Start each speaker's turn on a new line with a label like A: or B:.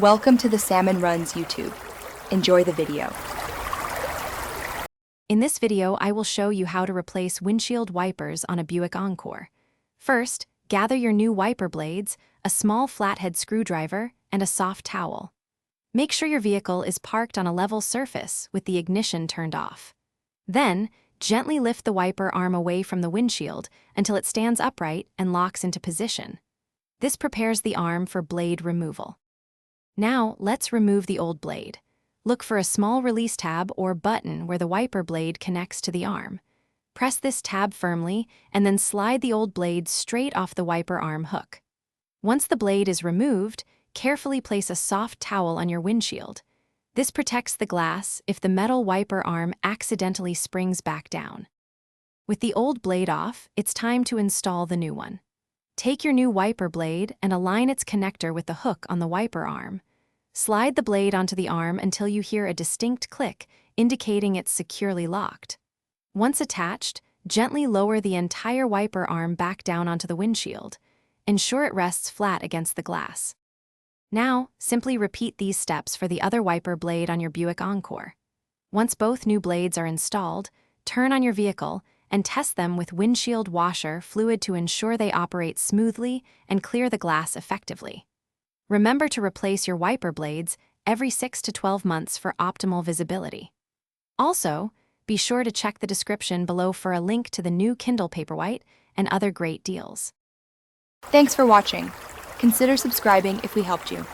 A: Welcome to the Salmon Runs YouTube. Enjoy the video.
B: In this video, I will show you how to replace windshield wipers on a Buick Encore. First, gather your new wiper blades, a small flathead screwdriver, and a soft towel. Make sure your vehicle is parked on a level surface with the ignition turned off. Then, gently lift the wiper arm away from the windshield until it stands upright and locks into position. This prepares the arm for blade removal. Now, let's remove the old blade. Look for a small release tab or button where the wiper blade connects to the arm. Press this tab firmly and then slide the old blade straight off the wiper arm hook. Once the blade is removed, carefully place a soft towel on your windshield. This protects the glass if the metal wiper arm accidentally springs back down. With the old blade off, it's time to install the new one. Take your new wiper blade and align its connector with the hook on the wiper arm. Slide the blade onto the arm until you hear a distinct click, indicating it's securely locked. Once attached, gently lower the entire wiper arm back down onto the windshield. Ensure it rests flat against the glass. Now, simply repeat these steps for the other wiper blade on your Buick Encore. Once both new blades are installed, turn on your vehicle and test them with windshield washer fluid to ensure they operate smoothly and clear the glass effectively. Remember to replace your wiper blades every 6 to 12 months for optimal visibility. Also, be sure to check the description below for a link to the new Kindle Paperwhite and other great deals.
A: Thanks for watching. Consider subscribing if we helped you.